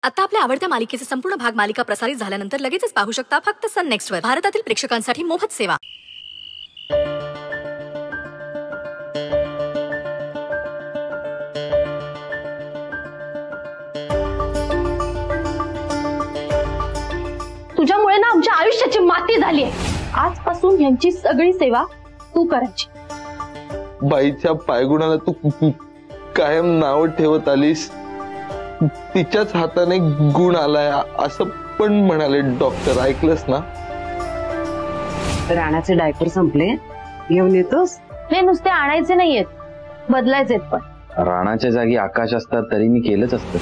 आता आपल्या आवडत्या मालिकेचे संपूर्ण भाग मालिका प्रसारित झाल्यानंतर लगेचच पाहू शकता फक्त सन नेक्स्ट वर. भारतातील प्रेक्षकांसाठी मोफत सेवा. तुझ्यामुळे ना आमच्या आयुष्याची माती झाली आहे. आजपासून यांची सगळी सेवा तू करायची. बाईच्या पायगुणाला तू कायम नाव ठेवत आलीस. तिच्याच हाताने गुण आलाय असं पण म्हणाले डॉक्टर. ऐकलंस ना? राणाचे डायपर संपले, घेऊन येतोस? हे नुसते आणायचे नाहीयेत, बदलायचे पण. राणाच्या जागी आकाश असतात तरी मी केलंच असतं.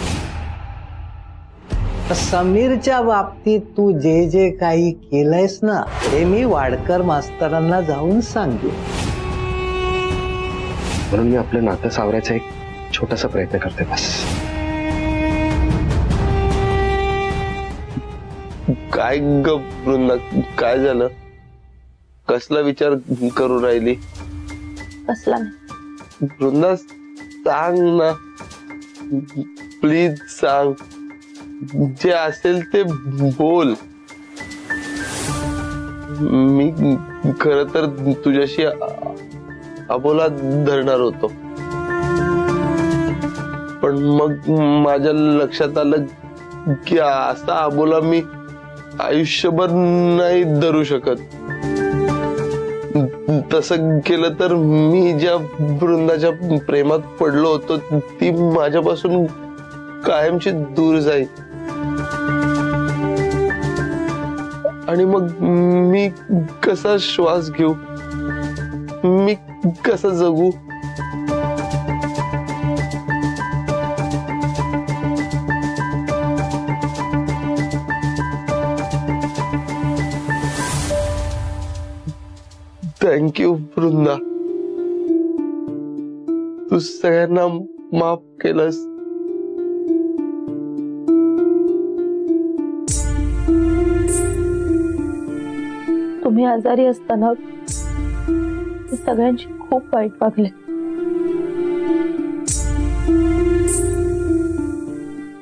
समीरच्या बाबतीत तू जे जे काही केलंयस ना ते मी वाडकर मास्तरांना जाऊन सांगेन. म्हणून मी आपलं नातं सावरायचा एक छोटासा प्रयत्न करते बस. काय ग वृंदा, काय झालं? कसला विचार करू राहिली? कसला वृंदा सांग ना प्लीज, सांग. जे असेल ते बोल. मी खर तर तुझ्याशी अबोला धरणार होतो, पण मग माझ्या लक्षात आलं की असा अबोला मी आयुष्यभर नाही धरू शकत. तसं केलं तर मी ज्या वृंदाच्या प्रेमात पडलो होतो ती माझ्यापासून कायमची दूर जाईल. आणि मग मी कसा श्वास घेऊ, मी कसं जगू? थँक्यू वृंदा, तू सगळ्यांना माफ केलंस. तुम्ही आजारी असताना सगळ्यांची खूप वाईट वागले,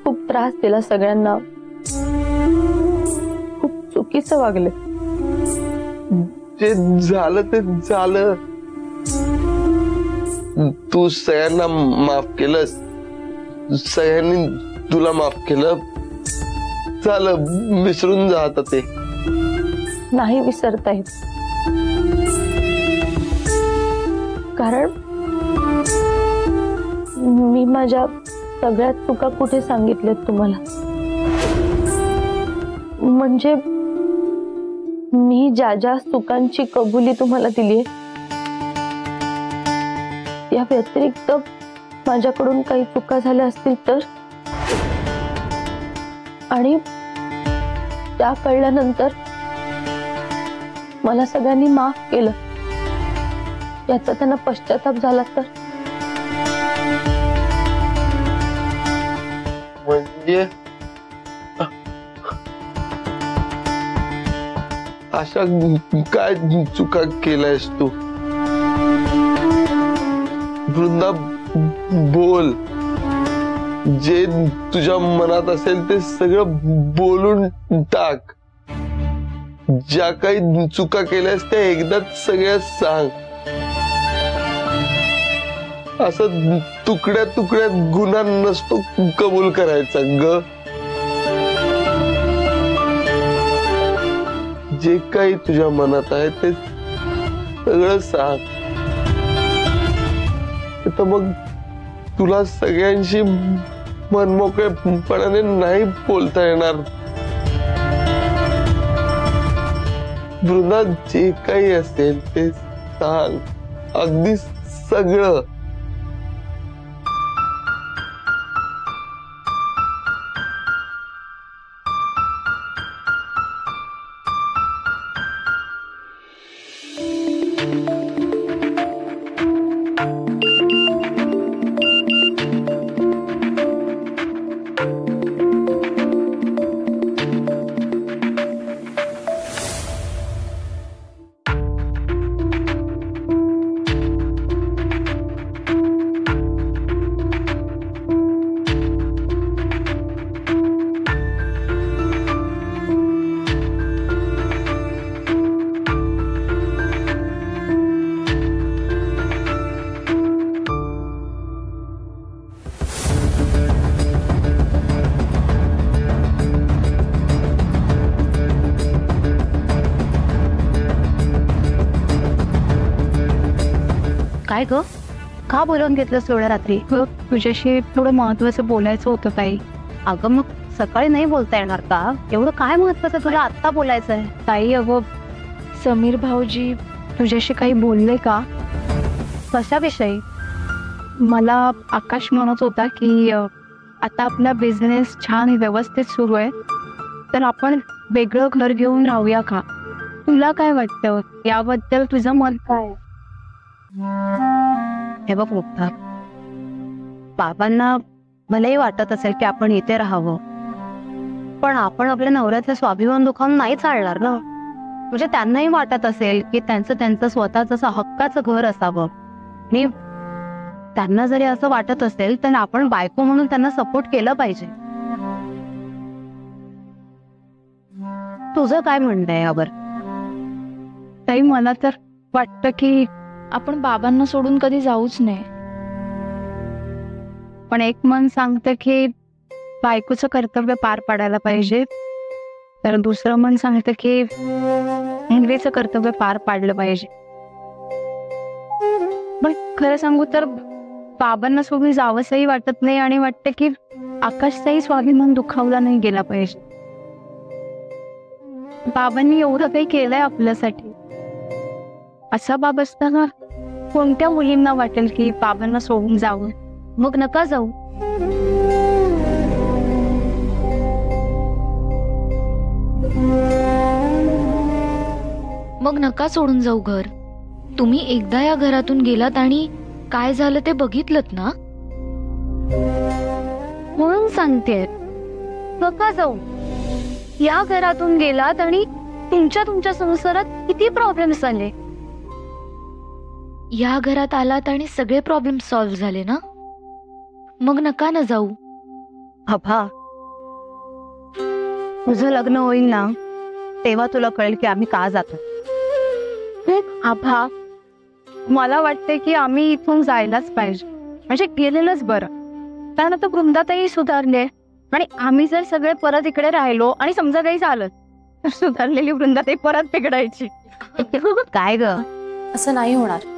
खूप त्रास दिला सगळ्यांना, खूप चुकीचं वागले. जे झालं ते झालं. तू सगळ्यांना माफ केलंस, सगळ्यांनी तुला माफ केलं. झालं, विसरून जा आता ते. नाही विसरता येत, कारण मी माझ्या सगळ्या चुका कुठे सांगितल्यात तुम्हाला. म्हणजे मी ज्या ज्या चुकांची कबुली तुम्हाला दिली या व्यतिरिक्त माझ्याकडून काही चुका झाल्या असतील तर, आणि त्या कळल्यानंतर मला सगळ्यांनी माफ केलं याचा त्यांना पश्चाताप झाला तर. म्हणजे अशा काय चुका केल्यास तू? वृंदा बोल, जे तुझ्या मनात असेल ते सगळं बोलून टाक. ज्या काही चुका केल्यास त्या एकदाच सगळ्या सांग. असं तुकड्या तुकड्यात गुन्हा नसतो कबूल करायचा ग. जे काही तुझ्या मनात आहे ते सगळं सांग. तर मग तुला सगळ्यांशी मनमोकळेपणाने नाही बोलता येणार. वृंदा, जे काही असेल ते सांग, अगदी सगळं. काय ग, का बोलावून घेतलंस एवढ्या रात्री? तुझ्याशी थोडं महत्वाचं बोलायचं होतं ताई. अगं मग सकाळी नाही बोलता येणार का? एवढं काय महत्वाचं तुला आत्ता बोलायचंय? ताई अगं, समीर भाऊजी तुझ्याशी काही बोलले का? कशाविषयी? मला आकाश म्हणत होता की आता आपला बिझनेस छान व्यवस्थित सुरू आहे, तर आपण वेगळं घर घेऊन राहूया का? तुला काय वाटतं याबद्दल? तुझं मत काय? हे बघ मुक्ता, बाबांना मलाही वाटत असेल की आपण इथे राहावं, पण आपण आपल्या नवऱ्याचं स्वाभिमान दुखावून नाही चालणार ना. म्हणजे त्यांनाही वाटत असेल की त्यांचं स्वतःच असं हक्काचं घर असावं. आणि त्यांना जरी असं वाटत असेल तर आपण बायको म्हणून त्यांना सपोर्ट केलं पाहिजे. तुझं काय म्हणणं आहे यावर? ताई मला तर वाटतं की आपण बाबांना सोडून कधी जाऊच नाही. पण एक मन सांगतं की बायकोचं कर्तव्य पार पाडायला पाहिजे, तर दुसरं मन सांगतं की मुलीचं कर्तव्य पार पाडलं पाहिजे. पण खरं सांगू तर बाबांना सोडून जावंसही वाटत नाही आणि वाटतं की आकाशचाही स्वाभिमान दुखावला नाही गेला पाहिजे. बाबांनी एवढं काही केलंय आपल्यासाठी. असा बाब असताना कोणत्या मुलींना वाटेल की बाबांना सोडून जावं? मग नका जाऊ. मग नका सोडून जाऊ घर. तुम्ही एकदा या घरातून गेलात आणि काय झालं ते बघितलंत ना. म्हणून सांगते नका जाऊ. या घरातून गेलात आणि तुमच्या संसारात किती प्रॉब्लेम्स आले. या घरात आलात आणि सगळे प्रॉब्लेम सॉल्व्ह झाले ना, मग नका ना जाऊ. आभा, तुझं लग्न होईल ना तेव्हा तुला कळेल की आम्ही का जातो. आभा, मला वाटते की आम्ही इथून जायलाच पाहिजे. म्हणजे गेलेलंच बरं. त्यानंतर वृंदाताई सुधारले आणि आम्ही जर सगळे परत इकडे राहिलो आणि समजा काही झालं तर सुधारलेली वृंदाताई परत बिघडायची. काय ग, असं नाही होणार.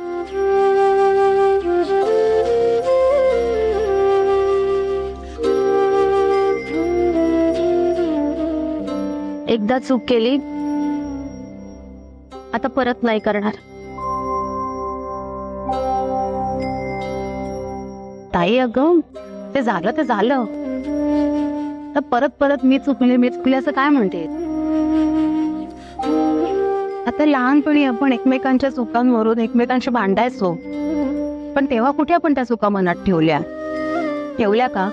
एकदा चूक केली आता परत नाही करणार. ताई अगं, ते झालं तर परत मी चुकले असं काय म्हणते. आता लहानपणी आपण एकमेकांच्या चुकांवरून एकमेकांशी भांडायचो, पण तेव्हा कुठे आपण त्या चुका मनात ठेवल्या का?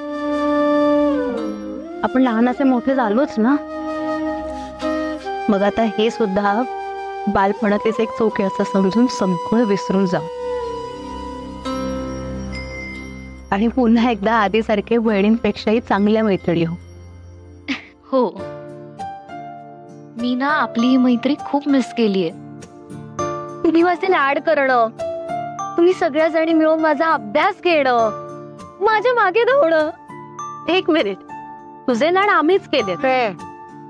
आपण लहानाचे मोठे झालोच ना. मग आता हे सुद्धा बालपणातच एक चूक आहे असं समजून सगळं विसरून जाऊ आणि पुन्हा एकदा आधीसारखे बहिणींपेक्षाही चांगल्या मैत्रिणी हो. हो, मी ना आपली ही मैत्री खूप मिस केलीये. तुम्ही माझे लाड करणं, तुम्ही सगळ्या जणी मिळून माझा अभ्यास घेणं, माझ्या मागे धावणं. एक मिनिट, तुझे लाड आम्हीच केले,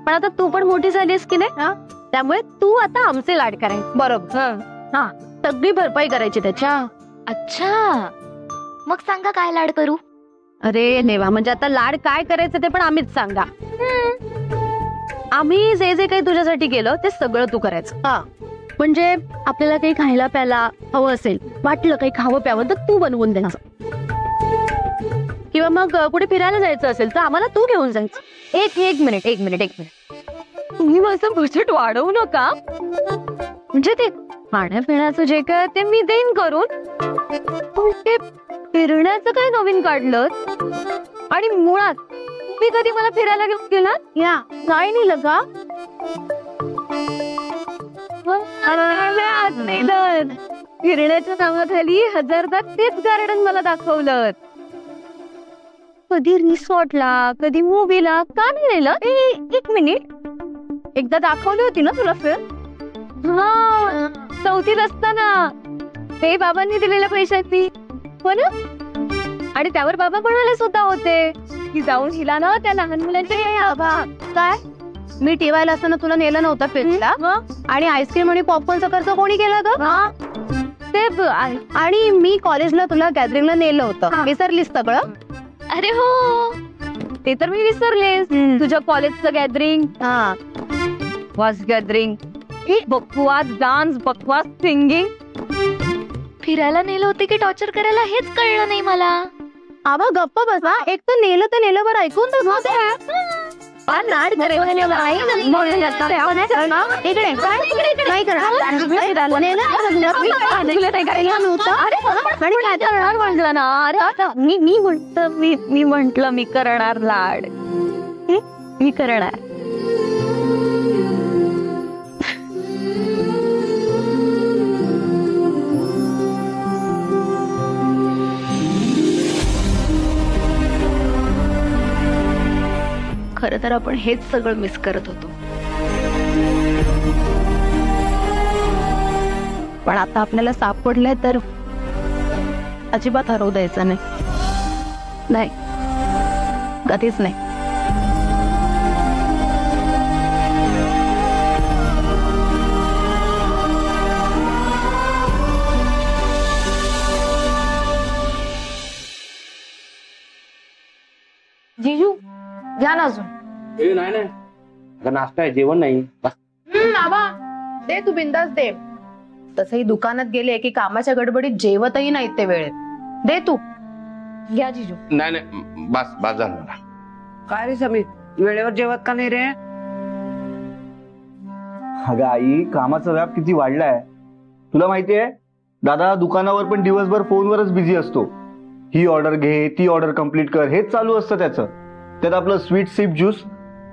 पण आता तू पण मोठी झालीस की नाही, त्यामुळे तू आता आमचे लाड करायचे. बरोबर. हा, सगळी भरपाई करायची त्याच्या. अच्छा, मग सांगा काय लाड करू? अरे नेवा, म्हणजे आता लाड काय करायचं ते पण आम्हीच सांगा. आम्ही जे जे काही तुझ्यासाठी केलं ते सगळं तू करायचं. हा, म्हणजे आपल्याला काही खायला प्यायला हवं असेल, वाटलं काही खावं प्यावं तर तू बनवून द्यायचं, किंवा मग कुठे फिरायला जायचं असेल तर आम्हाला तू घेऊन जायचं. एक मिनिट तुम्ही माझं बजेट वाढवू नका. म्हणजे ते खाण्यापिण्याचं जे काय ते मी देईन करून, ते फिरण्याचं काय नवीन काढलं. आणि मुळात मी कधी मला फिरायला घेऊन गेलात या नाही नेलं का? फिरण्याच्या नावाखाली हजारदा तेच गार्डन मला दाखवलं. कधी रिसॉर्टला, कधी मूवीला, का नाही नेलं? एक मिनिट, एकदा दाखवली होती ना तुला फिल्म? हा, 4थीत असताना ते बाबांनी दिलेल्या पैशांनी, हो ना? आणि त्यावर बाबा म्हणाले सुद्धा होते की जाऊन हिला ना त्या लहान मुलांच्या काय मी ठेवायला असताना तुला नेलं नव्हतं फिल्मला, आणि आईस्क्रीम आणि पॉपकॉर्नचा खर्च कोणी केला ग? ते आणि मी कॉलेजला तुला गॅदरिंगला नेलं होतं, विसरलीस सगळं? अरे हो, ते तर मी विसरलेस. तुझ्या कॉलेजचं गॅदरिंग. हा, वाज गॅदरिंग, बकवास डान्स, बकवास सिंगिंग. फिरायला नेलं होते की टॉर्चर करायला हेच कळलं नाही मला. आबा गप्प बसा. एक तर नेलं बरं ऐकून तर मी म्हंटल मी करणार लाड. मी करणार. खरं तर आपण हेच सगळं मिस करत होतो. पण आता आपल्याला सापडलंय तर अजिबात हरवू द्यायचं नाही, कधीच नाही. जीजू घ्या ना अजून. नाही अगं नाश्ता आहे, जेवण नाही. बाबा दे, तू बिंदास दे. तसंही दुकानात गेले की कामाच्या गडबडीत जेवतही नाहीत ते वेळेत. दे तू. घ्या जीजू. नाही बस झालं मला. काय रे समीर, वेळेवर जेवत का नाही रे? अगं आई, कामाचा व्याप किती वाढलाय तुला माहितीये. दादा दुकानावर पण दिवसभर फोनवरच बिझी असतो. ही ऑर्डर घे, ती ऑर्डर कम्प्लीट कर, हेच चालू असतं त्याचं. त्यात आपलं स्वीट सिप ज्यूस,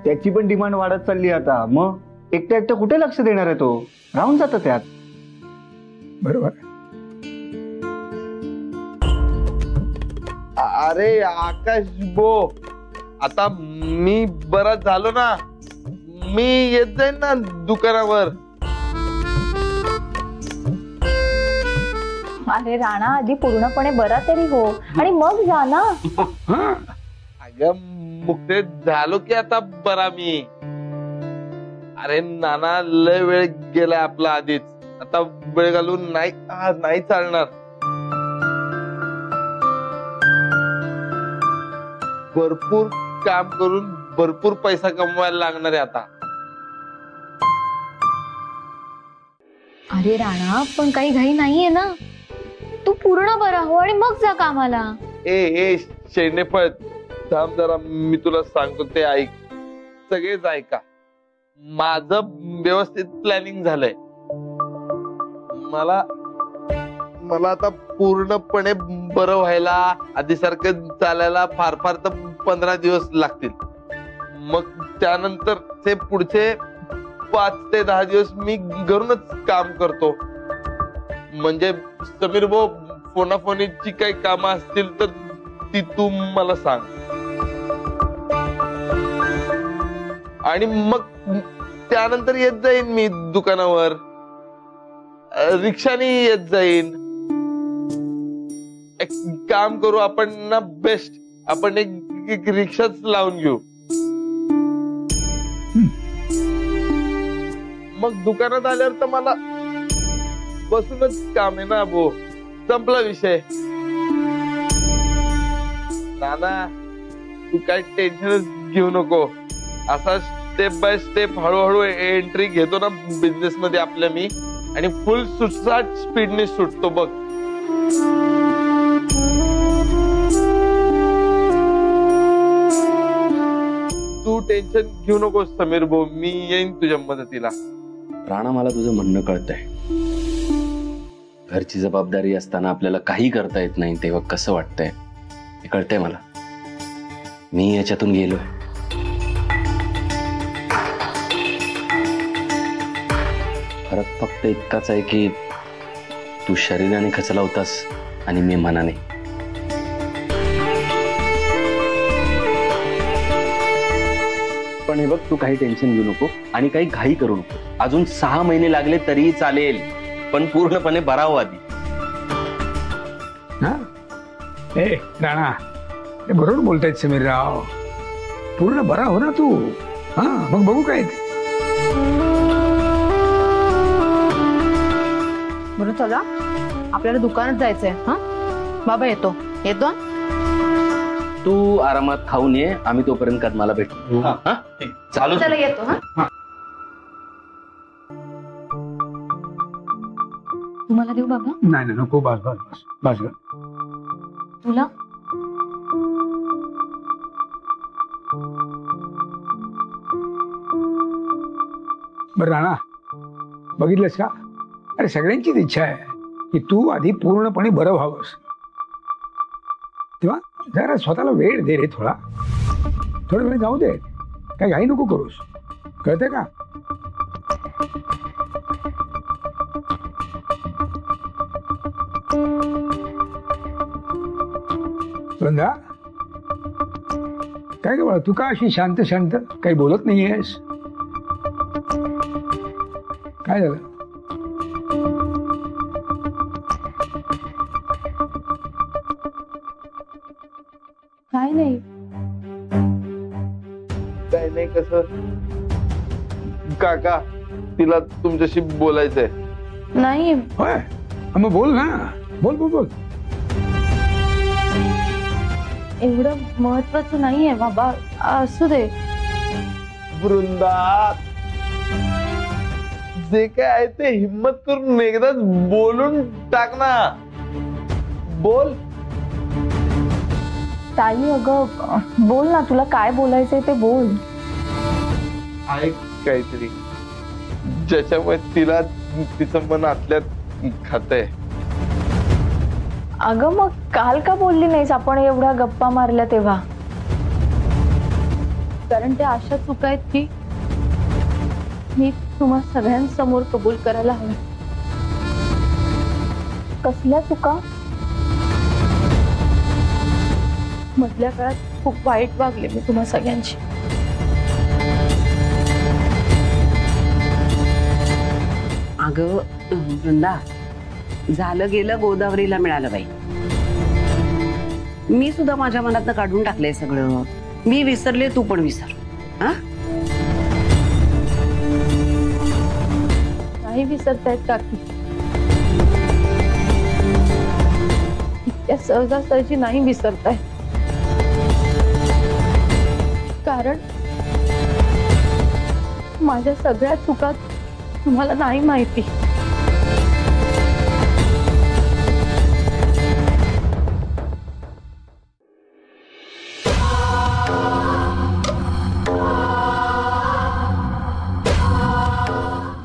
त्याची पण डिमांड वाढत चालली आता. मग एकटं कुठे लक्ष देणार आहे तो, राहून जातं त्यात. बरोबर. अरे आकाश बो, आता मी बरा झालो ना, मी येत जाईन ना दुकानावर. अरे राणा, आधी पूर्णपणे बरा तरी हो आणि मग जा ना. अगं मुक्ते झालो की आता बरा मी. अरे नाना लय वेळ गेलाय आपला आधीच, आता वेळ घालून नाही चालणार. भरपूर काम करून भरपूर पैसा कमवायला लागणार आहे आता. अरे राणा, पण काही घाई नाहीये ना. तू पूर्ण बरा हो आणि मग जा कामाला. ए शेंडेफळ, थांब जरा, मी तुला सांगतो ते ऐक, सगळेच ऐका. माझं व्यवस्थित प्लॅनिंग झालंय. मला आता पूर्णपणे बरं व्हायला, आधीसारखं चालायला फार तर 15 दिवस लागतील. मग त्यानंतर ते पुढचे 5 ते 10 दिवस मी घरूनच काम करतो. म्हणजे समीर भाऊ, फोनाफोनीची काही कामं असतील तर ती तू मला सांग. आणि मग त्यानंतर येत जाईन मी दुकानावर, रिक्षाने येत जाईन. एक काम करू आपण ना, बेस्ट आपण एक रिक्षाच लावून घेऊ. मग दुकानात आल्यावर तर मला बसूनच काम आहे ना भो, संपला विषय. नाना तू काय टेन्शनच घेऊ नको. असा स्टेप बाय स्टेप हळूहळू एंट्री घेतो ना बिझनेस मध्ये आपल्या मी, आणि फुल सुटसाट स्पीडने सुटतो बघ. तू टेन्शन घेऊ नकोस समीर भाऊ, मी येईन तुझ्या मदतीला. राणा, मला तुझं म्हणणं कळतंय. घरची जबाबदारी असताना आपल्याला काही करता येत नाही तेव्हा कसं वाटतंय हे कळतंय मला. मी याच्यातून गेलोय. फरक फक्त इतकाच आहे की तू शरीराने खचला होतास आणि मी मनाने. पण हे बघ, तू काही टेन्शन घेऊ नको आणि काही घाई करू नको. अजून 6 महिने लागले तरी चालेल, पण पूर्णपणे बरा हो आधी. राणा, हे बरोबर बोलतायत समीरराव. पूर्ण बरा हो ना तू. मग बघू काय. बरं चला, आपल्याला दुकानात जायचंय. हा बाबा येतो येतो. तू आरामात खाऊन ये, आम्ही तोपर्यंत कदमाला भेटू. हा? चालू. चला येतो. हा तुम्हाला देऊ बाबा? नाही नाही नको, बस बस बस बस ग. तुला बरं राणा, बघितलंस का? अरे सगळ्यांचीच इच्छा आहे की तू आधी पूर्णपणे बरं व्हावंस. तेव्हा जरा स्वतःला वेळ दे रे, थोडा वेळ जाऊ दे, काही घाई नको करूस, कळतंय का? वृंदा, काय ग बाळा, तू का अशी शांत शांत काही बोलत नाहीयेस? काय झालं? काय नाही. काय नाही कसं? काका, तिला तुमच्याशी बोलायचंय. नाही होय, मग बोल ना, बोल बोल बोल. एवढं महत्वाचं नाहीये बाबा, असू दे. वृंदा, जे काय आहे ते हिम्मत करून एकदाच बोलून टाक ना. बोल. ताई अगं बोल ना, तुला काय बोलायचंय ते बोल. ऐक काहीतरी ज्याच्यामुळे तिला तिचं मन आतल्यात खातंय. अगं मग काल का बोलली नाहीस आपण एवढ्या गप्पा मारल्या तेव्हा? कारण त्या अशा चुका आहेत की मी तुम्हा सगळ्यांसमोर कबूल करायला हवं. कसल्या चुका? मधल्या काळात खूप वाईट वागले मी तुम्हा सगळ्यांची. अगं वृंदा, झालं गेलं गोदावरीला मिळालं बाई. मी सुद्धा माझ्या मनातनं काढून टाकलंय सगळं. मी विसरले, तू पण विसर. हा, नाही विसरतायत काकी. इतक्या सहजासहजी नाही विसरताय. कारण माझ्या सगळ्या चुका तुम्हाला नाही माहिती.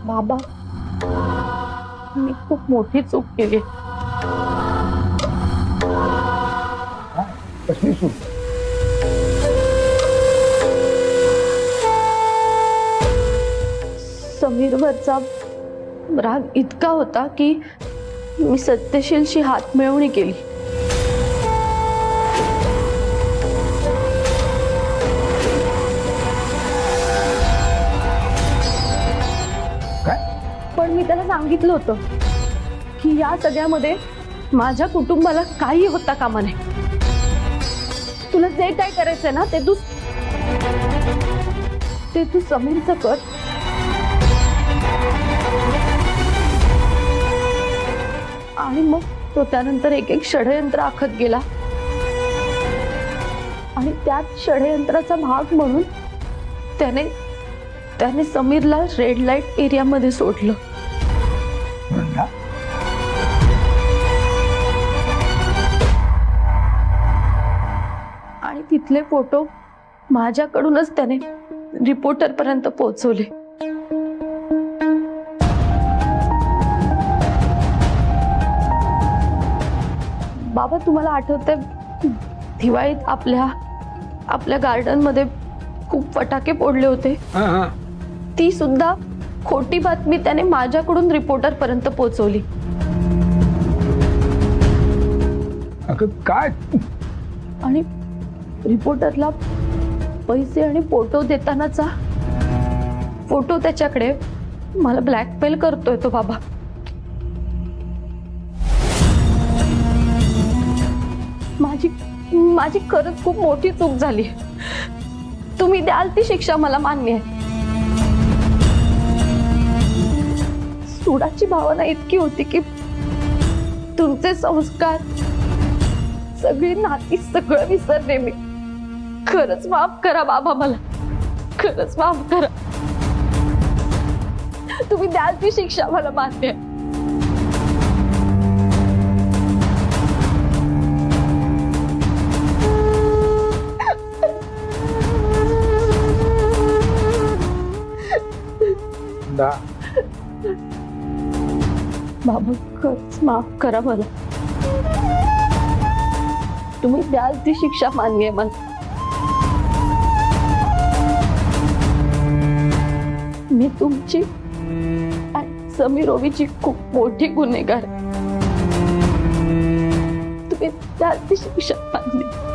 बाबा, मी खूप मोठी चूक केली. कसली चूक? समीरवरचा राग इतका होता की मी सत्यशीलशी हात मिळवणी केली. पण मी त्याला सांगितलं होतं की या सगळ्यामध्ये माझ्या कुटुंबाला काही होता कामा नये. तुला जे काय करायचंय ना ते तू समीरचं कर. आणि मग तो त्यानंतर एक एक षडयंत्र आखत गेला आणि त्यात षडयंत्राचा भाग म्हणून त्याने समीरला रेड लाईट एरियामध्ये सोडलं. आणि तिथले फोटो माझ्याकडूनच त्याने रिपोर्टर पर्यंत पोहोचवले. बाबा, तुम्हाला आठवतंय दिवाळीत आपल्या गार्डन मध्ये खूप फटाके फोडले होते? ती सुद्धा खोटी बातमी त्याने माझ्याकडून रिपोर्टर पर्यंत पोहोचवली. काय? आणि रिपोर्टरला पैसे आणि फोटो देतानाचा फोटो त्याच्याकडे मला ब्लॅकमेल करतोय तो बाबा. माझी खरंच खूप मोठी चूक झाली. तुम्ही द्याल ती शिक्षा मला मान्य आहे. सूडाची भावना इतकी होती की तुमचे संस्कार, सगळी नाती, सगळं विसरले मी. खरंच माफ करा बाबा, मला खरंच माफ करा. तुम्ही द्याल ती शिक्षा मला मान्य आहे. बाबा खरंच माफ करा मला. तुम्ही द्याल ती शिक्षा मान्य आहे मला. मी तुमची आणि समीर ओवीची खूप मोठी गुन्हेगार. तुम्ही द्याल ती शिक्षा मान्य.